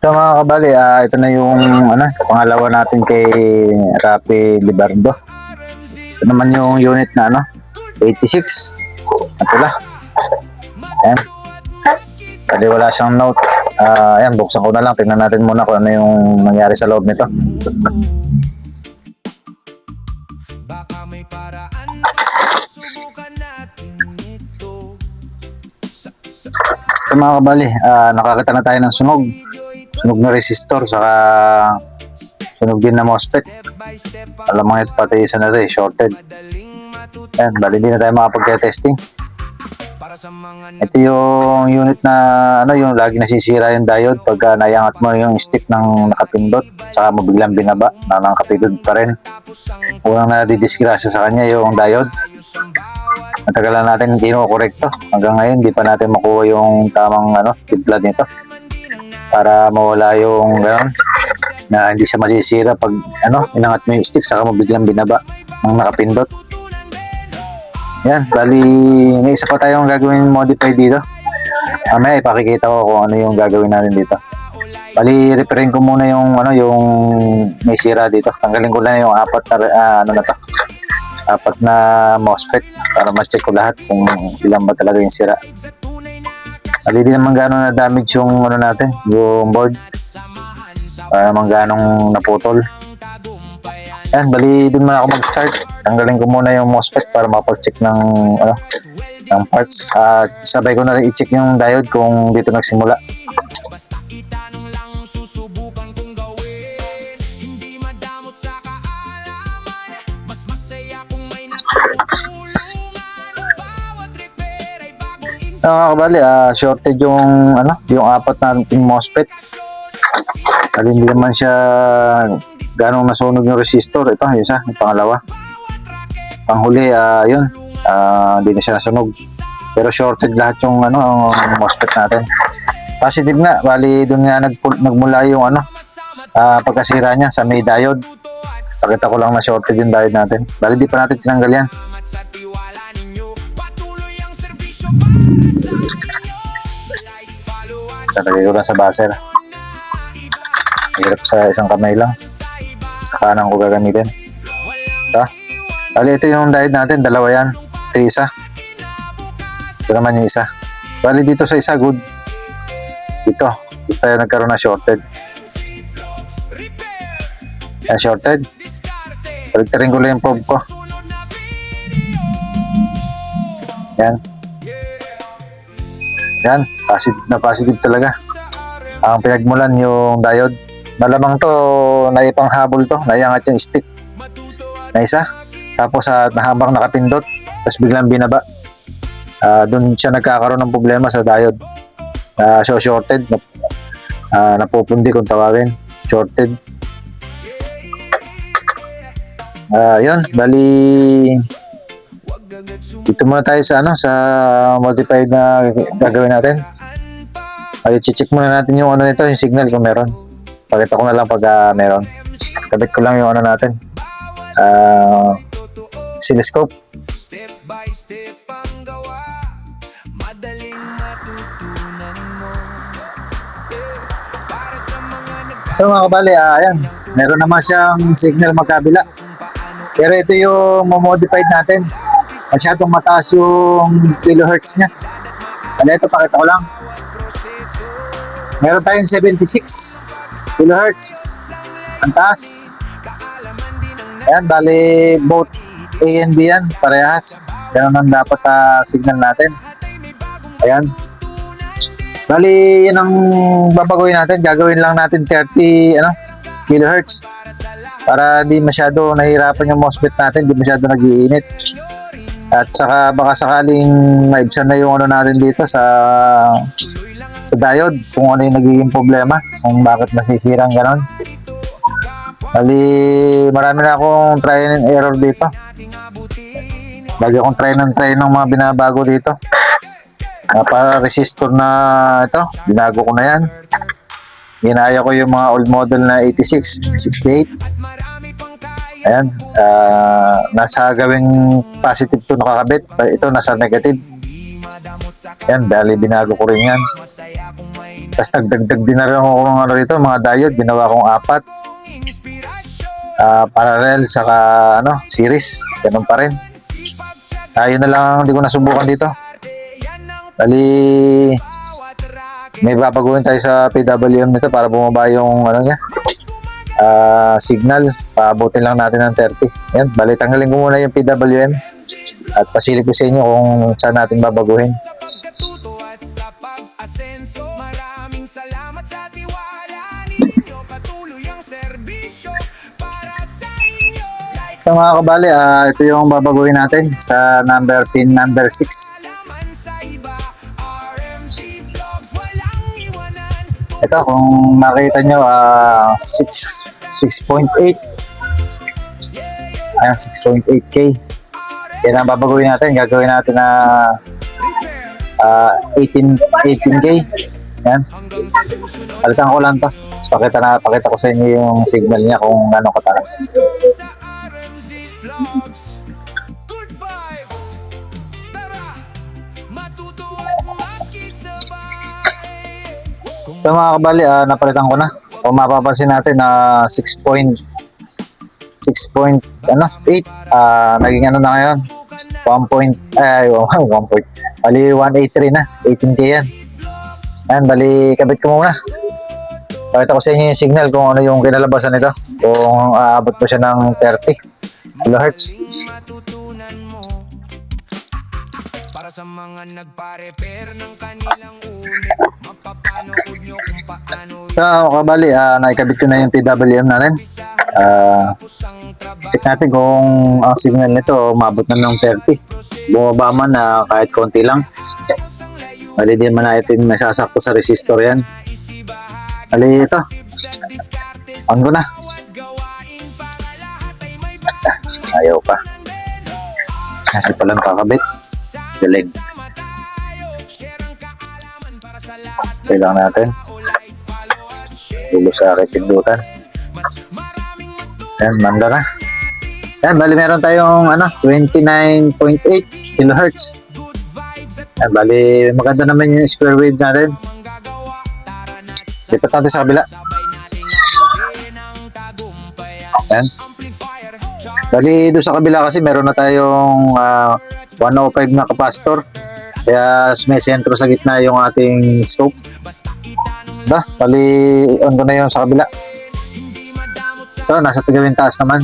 So mga kabali, ito na yung pangalawa natin kay Rapi Libardo. Ito naman yung unit na 86. Ang pula. Ayan. Kasi wala siyang note. Ayan, buksan ko na lang. Tingnan natin muna kung ano yung nangyari sa loob nito. Baka may paraan subukan natin ito. So mga kabali, nakakita na tayo ng sunog. Sunog na resistor, saka sunog din na MOSFET. Alam mo ito, pati isa na rin, shorted. Ayan, bali din na tayo makapag-testing. Ito yung unit na yung lagi nasisira yung diode pagka naiangat mo yung stick ng nakapindot, saka mo biglang binaba na nakapindot pa rin. Unang nadidisgrasya sa kanya yung diode. Matagalan natin kinukorekto. Hanggang ngayon, di pa natin makuha yung tamang timpla nito. Para mawala yung na hindi siya masisira pag inangat mo yung stick saka mo biglang binaba ng nakapindot. Yan, bali may isa pa tayong gagawin modify dito. Mamaya ipakikita ko kung ano yung gagawin natin dito. Bali repairin ko muna yung yung may sira dito. Tanggalin ko na yung apat na apat na MOSFET para ma-check ko lahat kung ilan ba talaga yung sira. Bali di naman gano'ng na-damage yung natin, yung board. Para naman gano'ng naputol. Yan, bali dun muna ako mag-start. Tanggalin ko muna yung MOSFET para mapag-check ng parts. Sabay ko na rin i-check yung diode kung dito nagsimula. Kabali, shorted yung yung apat nating MOSFET. Kasi hindi naman siya ganong nasunog yung resistor. Ito, yung isa, yung pangalawa. Panghuli, yun. Hindi na siya nasunog. Pero shorted lahat yung MOSFET natin. Positive nga, bali doon nga nagmula yung pagkasira niya sa may diode. Pakita ko lang na shorted yung diode natin. Bali di pa natin tinanggal yan. Talagay ko lang sa buzzer. Hirap sa isang kamay lang. Sa kanan ko gagamitin. Bali ito yung diode natin, dalawa yan. Ito yung isa. Ito naman yung isa. Bali dito sa isa, good. Dito tayo nagkaroon ng shorted. Yan, shorted. Paligtarin ko lang yung probe ko. Yan. Yan, positive talaga. Ang pinagmulan yung diode. Malamang to, naipanghabol to, naiangat yung stick. Na isa. Tapos habang nakapindot, tapos biglang binaba. Doon siya nagkakaroon ng problema sa diode. So shorted. Napupundi kung tawagin. Shorted. Yun, bali dito muna tayo sa sa modified na gagawin natin. Ay check muna natin yung nito, yung signal kung meron. Pakita ko na lang pag meron. Kabit ko lang yung natin. Oscilloscope. So mga kabali, ayan. Meron naman siyang signal magkabila. Pero ito yung modified natin. Masyadong mataas yung kilohertz niya. Ito, pakita ko lang. Meron tayong 76 kilohertz. Ang taas. Ayan, bali both A and B yan, parehas. Ganun ang dapat signal natin. Ayan. Bali, yun ang babaguhin natin. Gagawin lang natin 30 kilohertz. Para di masyado nahihirapan yung MOSFET natin, di masyado nag-iinit. At saka baka sakaling maibsan na yung natin dito sa diode, kung ano yung nagiging problema, kung bakit nasisirang ganon. Bali, marami na akong try and error dito. Lagi akong try ng mga binabago dito. Para resistor na ito, binago ko na yan. Ginaya ko yung mga old model na 86, 68. Ayan, nasa gawing positive to nakakabit. Ito nasa negative. Yan, bali binago ko rin yan. Tapos nagdagdag din na rin ako ng ano rito, mga diode. Ginawa kong 4. Parallel, saka series. Ganun pa rin. Yun na lang, hindi ko nasubukan dito. Bali, may babaguhin tayo sa PWM nito para bumaba yung niya. Signal, paabutin lang natin ng 30. Yan, bali tanggalin ko muna yung PWM at pasilip ko sa inyo kung saan natin babaguhin. So mga kabali, ito yung babaguhin natin sa pin number 6. Ito, kung makita nyo, 6.8. Ayan, 6.8K. Yan ang babaguhin natin. Gagawin natin na 18K. Ayan. Palitan ko lang to. Pakita ko sa inyo yung signal niya kung ano kataas. So mga kabali, napalitan ko na. Kung mapapansin natin na 6.8 naging na ngayon 183 na, 18K yan. Ayan, bali kabit ko muna. Pakita ko sa inyo yung signal kung ano yung kinalabasan nito, kung aabot po siya ng 30 kHz. Para sa mga nagpa-repair ng kanilang unit, mapapanood nyo kung paano. So kabali, naikabit ko na yung PWM natin. Check natin kung ang signal nito umabot na ng 30. Bumaba man na kahit konti lang. Bali din man natin may sasakto sa resistor yan. Bali ito, on ko na. Ayaw pa. Kasi palang kakabit. Galing. Kailangan natin. Tulo sa akin pindutan. Yan, manda na. Yan, bali meron tayong 29.8 kHz. Yan, bali maganda naman yung square wave natin. Lipat natin sa kabila. Yan. Bali doon sa kabila kasi meron na tayong 105 na capacitor. Kaya may sentro sa gitna yung ating scope. Bali on ko na yung sa kabila. So, nasa tigawin taas naman.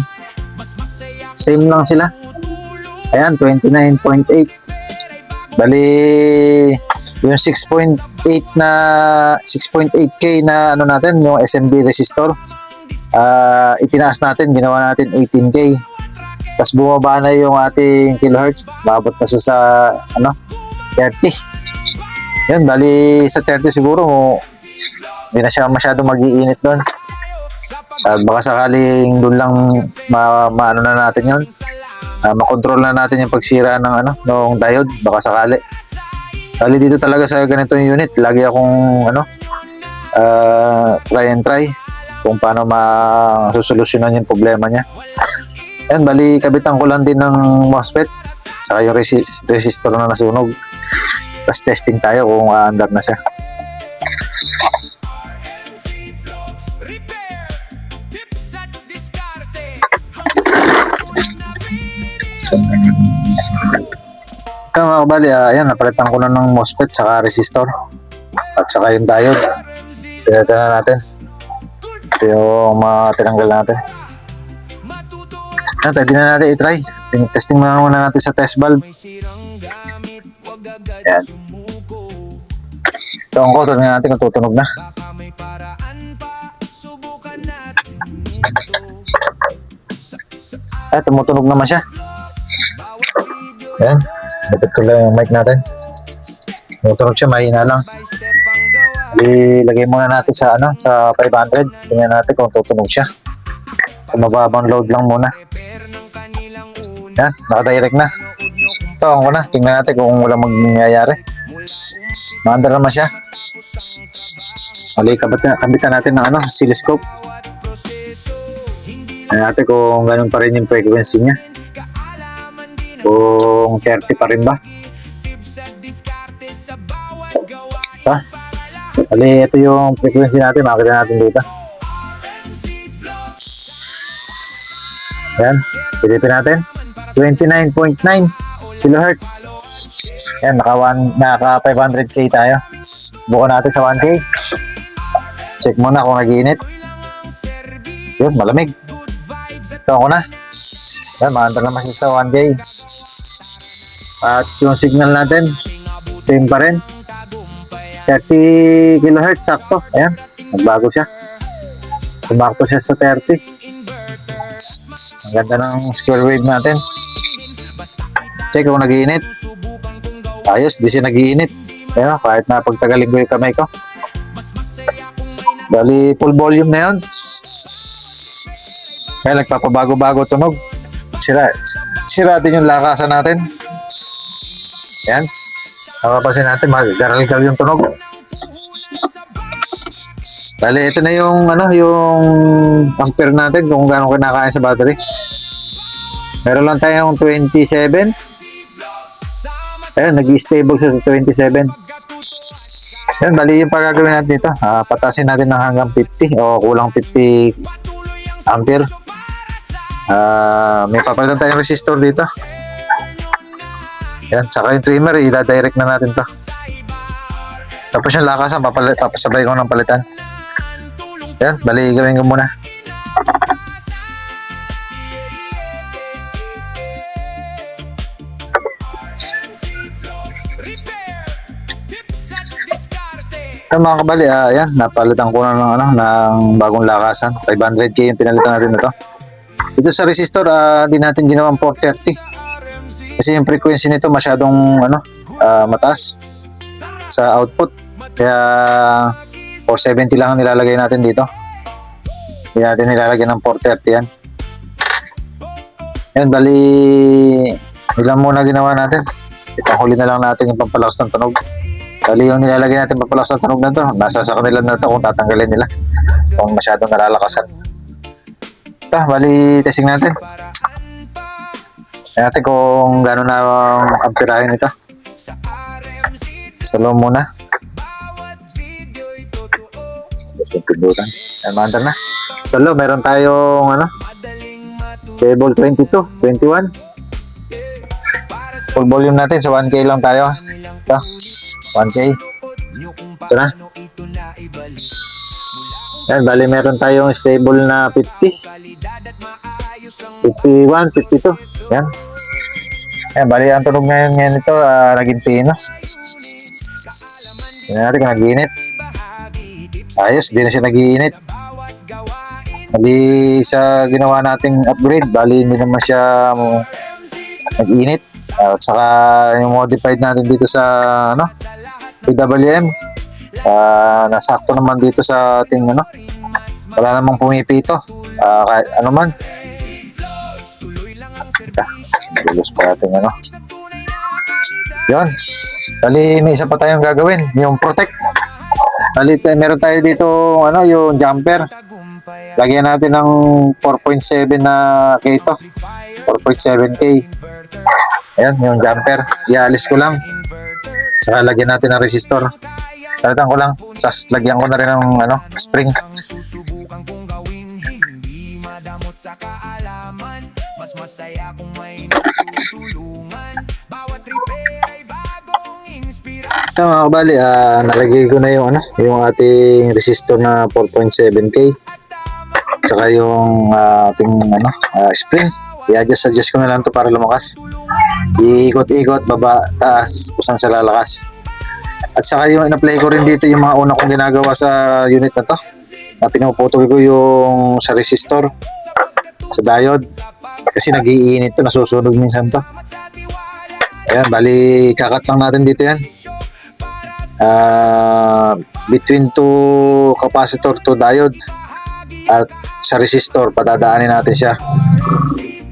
Same lang sila. Ayan, 29.8. Bali, yung 6.8 na 6.8K na natin, yung SMB resistor, itinaas natin, ginawa natin 18K. Tapos bumaba na yung ating kilohertz, babot na siya sa 30. Yan, bali sa 30 siguro hindi na siya masyado mag-iinit doon. At baka sakaling doon lang maano na natin yun, makontrol na natin yung pagsira ng ng diode, baka sakali. Bali dito talaga sa ganitong unit, lagi akong try and try kung paano masusolusyonan yung problema niya. Yan, bali kabitan ko lang din ng MOSFET saka yung resistor na nasunog. Tapos testing tayo kung andar na siya. Ito mga kabali, ayan, napalitan ko na ng MOSFET saka resistor at saka yung diode. Pinalitan na natin. Ito yung mga tinanggal natin. Ayan, pwede na natin i-try. Testing muna natin sa test valve. Ayan. Ito ang kotor na natin kung tutunog na. Tumutunog naman siya. Ayan. Lapit ko lang yung mic natin. Tumutunog siya, mahina lang. Ilagay muna natin sa sa 500. Tingnan natin kung tutunog siya. Sa mababang load lang muna. Yan, naka-direct na. Ito, ako na. Tingnan natin kung wala mangyayari. Maandar naman siya. Mali, kabitan natin ng oscilloscope. Tingnan natin kung ganun pa rin yung frequency niya. Kung 30 pa rin ba. Bali, ito yung frequency natin. Makikita natin dito. Yan. Silipin natin. 29.9 kilohertz. Yan, naka 500k tayo. Buko natin sa 1k. Check muna kung nag-iinit. Yun, malamig. Ito ako na. Yan, maanda naman siya sa 1k. At yung signal natin, same pa rin. 30 kilohertz, sakto. Ayan, nagbago siya. Tumakto siya sa 30. Ang ganda ng square wave natin. Check kung nag-iinit. Ayos, di siya nag-iinit. Ayan, kahit na pagtagalin ko yung kamay ko. Bali, full volume na yun. Kaya nagpapabago-bago tunog. Sira din yung lakasan natin. Ayan. Napapansin natin, mag-garal-gal yung tunog. Bali, ito na yung, yung ampere natin kung gaano kinakain sa battery. Meron lang tayong 27. Ayan, nag-stable siya sa 27. Ayan, bali yung pagagawin natin dito. Patasin natin ng hanggang 50 o kulang 50 ampere. May papalitan tayong resistor dito. Yan, saka yung trimmer, i-direct na natin to. Tapos yung lakasan, papasabay ko ng palitan. Yan, bali gawin ko muna. Yan mga kabali, yan, napalitan ko na ng bagong lakasan. 500k yung pinalitan natin ito. Ito sa resistor, di natin ginawang 430. Kasi yung frequency nito masyadong mataas sa output. Kaya 470 lang ang nilalagay natin dito. Hindi natin nilalagay ng 430 yan. Yan, bali ilan muna ginawa natin. Ipahuli na lang natin yung pampalakas ng tunog. Bali yung nilalagay natin pampalakas ng tunog na to, nasa sa kanila na to kung tatanggalin nila. Kung masyadong nalalakasan. Ito, bali testing natin. Tingnan natin kung gano'n na ang amperahin nito. Slow muna. Mandar na. Slow, meron tayong cable 22, 21. Full volume natin sa 1K lang tayo. Ito, 1K. Ito na. Yan, bali meron tayong stable na 50. 51, 52. Yan. Yan, bali ang tunog ngayon ito, naging pino. Tingnan natin kung nag-iinit. Ayos, di na siya nag-iinit. Bali sa ginawa nating upgrade, bali hindi naman siya nag-iinit. At saka yung modified natin dito sa PWM, nasakto naman dito sa ating wala namang pumipito. Kahit ano man. Bilos pa natin yun. Bali may isa pa tayong gagawin, yung protect. Bali meron tayo dito yung jumper. Lagyan natin ng 4.7 na K to. 4.7K. Ayan yung jumper, ialis ko lang. Saka lagyan natin ng resistor. Talitan ko lang, sas lagyan ko na rin ng spring. Sa kaalaman, mas masaya kung may natutulungan. Bawat repair ay bagong inspirasyon. Ito mga kabali, nalagay ko na yung ating resistor na 4.7K. Saka yung ating spring. I-adjust ko na lang to para lumakas. Iikot-ikot, baba, taas, kung saan sa lalakas. At saka yung in-apply ko rin dito yung mga una kong ginagawa sa unit na to. Na pinuputol ko yung sa resistor, sa diode, kasi nag-iinit to, nasusunog minsan to. Ayan, bali kakat lang natin dito yan. Between two capacitor to diode at sa resistor, padadaanin natin siya,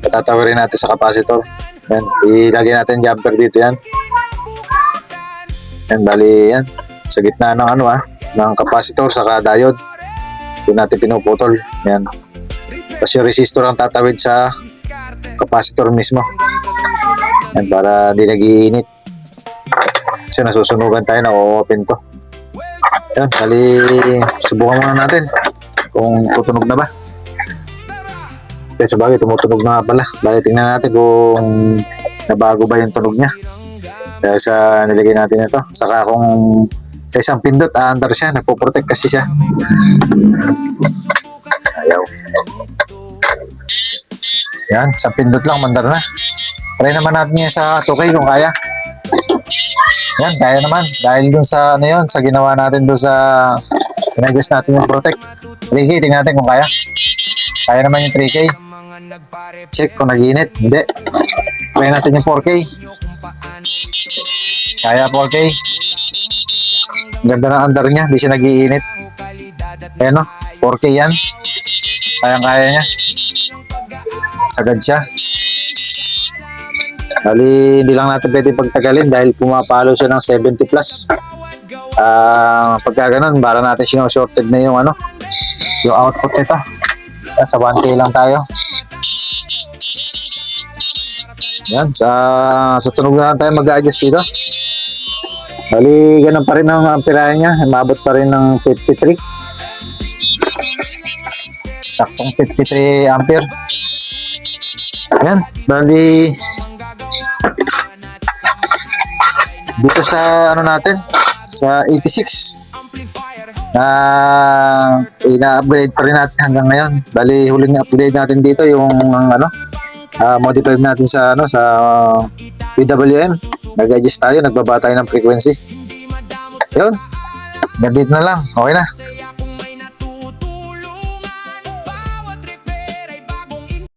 patatawirin natin sa capacitor. Ayan, ilagay natin jumper dito yan. Ayan, bali yan sa gitna ng ng capacitor saka diode, yun natin pinuputol. Ayan, kasi yung resistor ang tatawid sa capacitor mismo. Yan, para di nag-iinit. Kasi nasusunugan tayo, na-open to. Yan, bali, subukan muna natin kung tutunog na ba. Okay, sabagay, tumutunog na nga pala. Bali, tingnan natin kung nabago ba yung tunog niya. Dahil sa nilagay natin ito. Saka kung sa isang pindot, aandar siya. Nagpo-protect kasi siya. Ayaw. Yan, sa pindot lang, mandar na. Try naman natin yan sa 2K kung kaya. Yan, kaya naman. Dahil dun sa, ano yun, sa ginawa natin dun sa, pinadjust natin yung protect. 3K, tingnan natin kung kaya. Kaya naman yung 3K. Check kung nag-init. Hindi. Try natin yung 4K. Kaya 4K. Ganda ng andar niya. Hindi siya nag-iinit. Ayan o. 4K yan. Kayang-kaya niya. Sagad siya. Bali, hindi lang natin pwede pagtagalin dahil pumapalo siya ng 70 plus. Pagka ganun, para natin sinushorted na yung yung output nito. Sa 1K lang tayo. Yan, sa tunog na lang tayo mag-adjust dito. Bali, ganun pa rin ang amperahe niya. Mabot pa rin ng 53. Saktong 53 ampere. Yan, bali, dito sa natin, sa 86. Ina-upgrade pa rin natin hanggang ngayon. Bali, huling upgrade natin dito yung modified natin sa PWM. Nag-adjust tayo, nagbaba tayo ng frequency. Yun. Ganito na lang. Okay na.